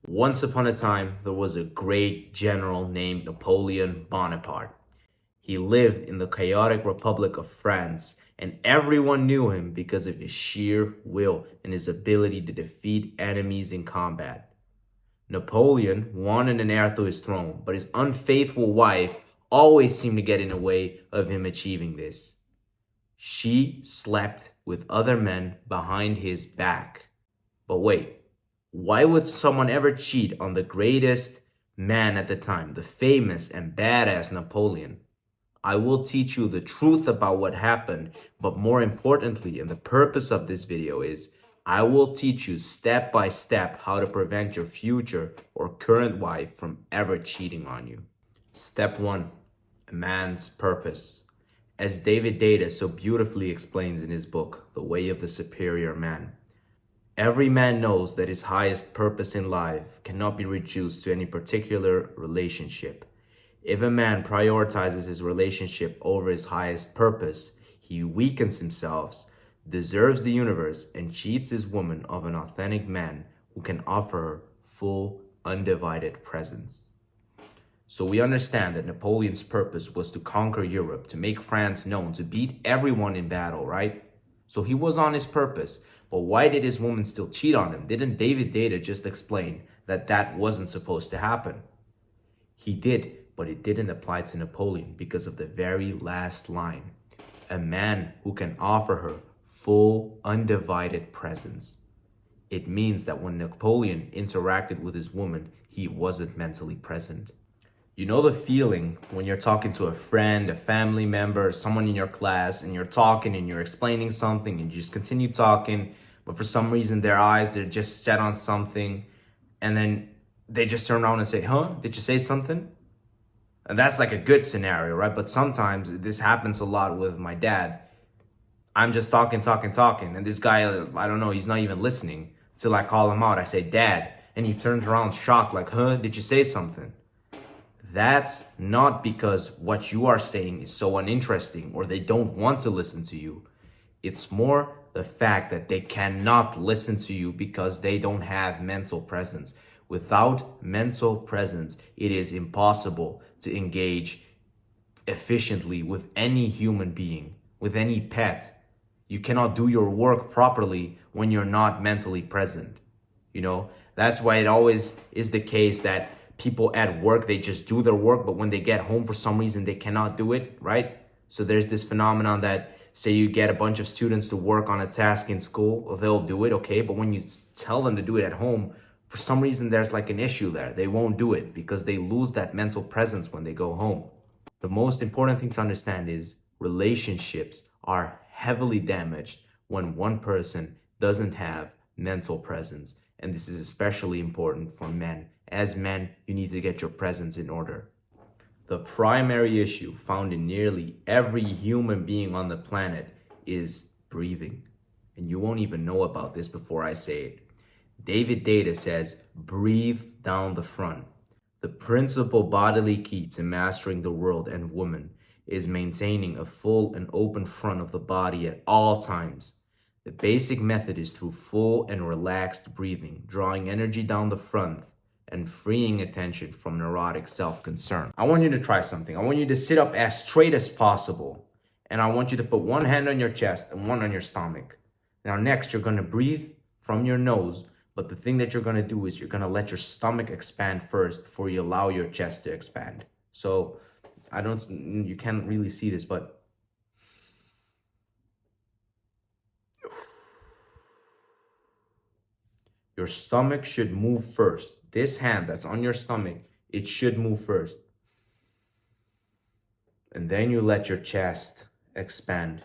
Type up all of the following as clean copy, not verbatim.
Once upon a time, there was a great general named Napoleon Bonaparte. He lived in the chaotic Republic of France, and everyone knew him because of his sheer will and his ability to defeat enemies in combat. Napoleon wanted an heir to his throne, but his unfaithful wife always seemed to get in the way of him achieving this. She slept with other men behind his back. But wait, why would someone ever cheat on the greatest man at the time, the famous and badass Napoleon? I will teach you the truth about what happened, but more importantly, and the purpose of this video is, I will teach you step by step how to prevent your future or current wife from ever cheating on you. Step 1. A man's purpose. As David Data so beautifully explains in his book, The Way of the Superior Man, every man knows that his highest purpose in life cannot be reduced to any particular relationship. If a man prioritizes his relationship over his highest purpose, he weakens himself, deserves the universe, and cheats his woman of an authentic man who can offer her full, undivided presence. So we understand that Napoleon's purpose was to conquer Europe, to make France known, to beat everyone in battle, right? So he was on his purpose. But why did his woman still cheat on him? Didn't David Data just explain that that wasn't supposed to happen? He did, but it didn't apply to Napoleon because of the very last line. A man who can offer her full, undivided presence. It means that when Napoleon interacted with his woman, he wasn't mentally present. You know the feeling when you're talking to a friend, a family member, someone in your class, and you're talking and you're explaining something and you just continue talking, but for some reason their eyes, they're just set on something, and then they just turn around and say, huh, did you say something? And that's like a good scenario, right? But sometimes this happens a lot with my dad. I'm just talking, and this guy, I don't know, he's not even listening till I call him out. I say, Dad, and he turns around shocked like, huh, did you say something? That's not because what you are saying is so uninteresting or they don't want to listen to you. It's more the fact that they cannot listen to you because they don't have mental presence. Without mental presence, it is impossible to engage efficiently with any human being, with any pet. You cannot do your work properly when you're not mentally present. That's why it always is the case that people at work, they just do their work, but when they get home, for some reason, they cannot do it, right? So there's this phenomenon that, say you get a bunch of students to work on a task in school, they'll do it, okay? But when you tell them to do it at home, for some reason, there's like an issue there. They won't do it because they lose that mental presence when they go home. The most important thing to understand is relationships are heavily damaged when one person doesn't have mental presence. And this is especially important for men. As men, you need to get your presence in order. The primary issue found in nearly every human being on the planet is breathing. And you won't even know about this before I say it. David Data says, breathe down the front. The principal bodily key to mastering the world and woman is maintaining a full and open front of the body at all times. The basic method is through full and relaxed breathing, drawing energy down the front and freeing attention from neurotic self-concern. I want you to try something. I want you to sit up as straight as possible. And I want you to put one hand on your chest and one on your stomach. Now next, you're going to breathe from your nose. But the thing that you're going to do is you're going to let your stomach expand first before you allow your chest to expand. So you can't really see this, but your stomach should move first. This hand that's on your stomach, it should move first. And then you let your chest expand.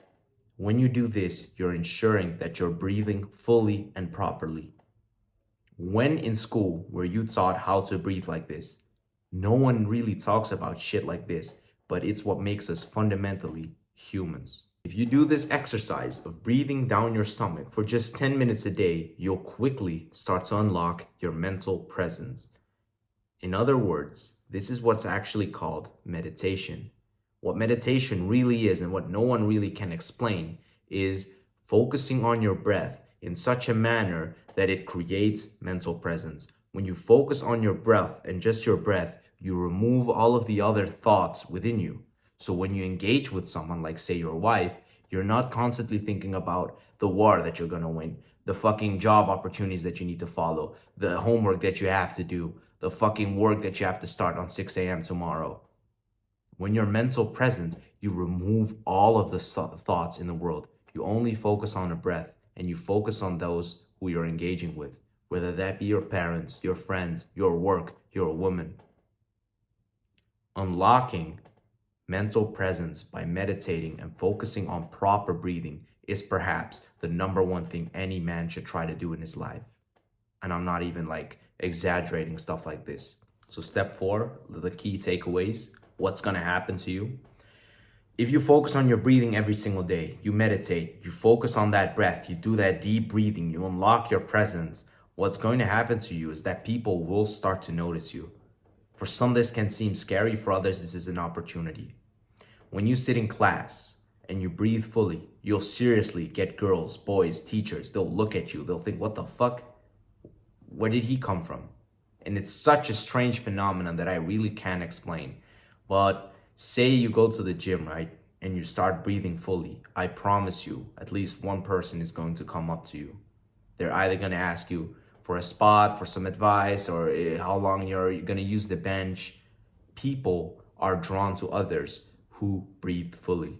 When you do this, you're ensuring that you're breathing fully and properly. When in school were you taught how to breathe like this? No one really talks about shit like this, but it's what makes us fundamentally humans. If you do this exercise of breathing down your stomach for just 10 minutes a day, you'll quickly start to unlock your mental presence. In other words, this is what's actually called meditation. What meditation really is and what no one really can explain is focusing on your breath in such a manner that it creates mental presence. When you focus on your breath and just your breath, you remove all of the other thoughts within you. So when you engage with someone, like say your wife, you're not constantly thinking about the war that you're gonna win, the fucking job opportunities that you need to follow, the homework that you have to do, the fucking work that you have to start on 6 a.m. tomorrow. When you're mental present, you remove all of the thoughts in the world. You only focus on the breath and you focus on those who you're engaging with, whether that be your parents, your friends, your work, your woman. Unlocking mental presence by meditating and focusing on proper breathing is perhaps the number one thing any man should try to do in his life. And I'm not even like exaggerating stuff like this. So step 4, the key takeaways, what's going to happen to you. If you focus on your breathing every single day, you meditate, you focus on that breath, you do that deep breathing, you unlock your presence, what's going to happen to you is that people will start to notice you. For some, this can seem scary. For others, this is an opportunity. When you sit in class and you breathe fully, you'll seriously get girls, boys, teachers, they'll look at you, they'll think, what the fuck? Where did he come from? And it's such a strange phenomenon that I really can't explain. But say you go to the gym, right? And you start breathing fully. I promise you, at least one person is going to come up to you. They're either going to ask you for a spot, for some advice, or how long you're going to use the bench. People are drawn to others who breathe fully.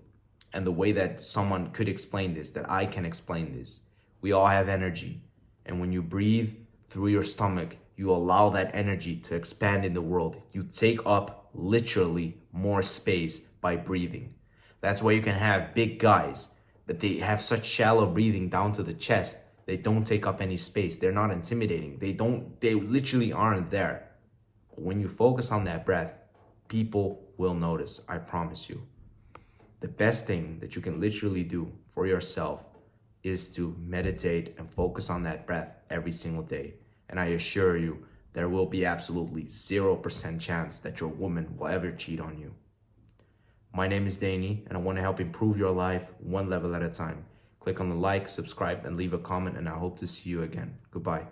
And the way that someone could explain this, that I can explain this, we all have energy. And when you breathe through your stomach, you allow that energy to expand in the world. You take up literally more space by breathing. That's why you can have big guys, but they have such shallow breathing down to the chest. They don't take up any space. They're not intimidating. They literally aren't there. But when you focus on that breath, people will notice, I promise you. The best thing that you can literally do for yourself is to meditate and focus on that breath every single day. And I assure you, there will be absolutely 0% chance that your woman will ever cheat on you. My name is Danny, and I want to help improve your life one level at a time. Click on the like, subscribe, and leave a comment, and I hope to see you again. Goodbye.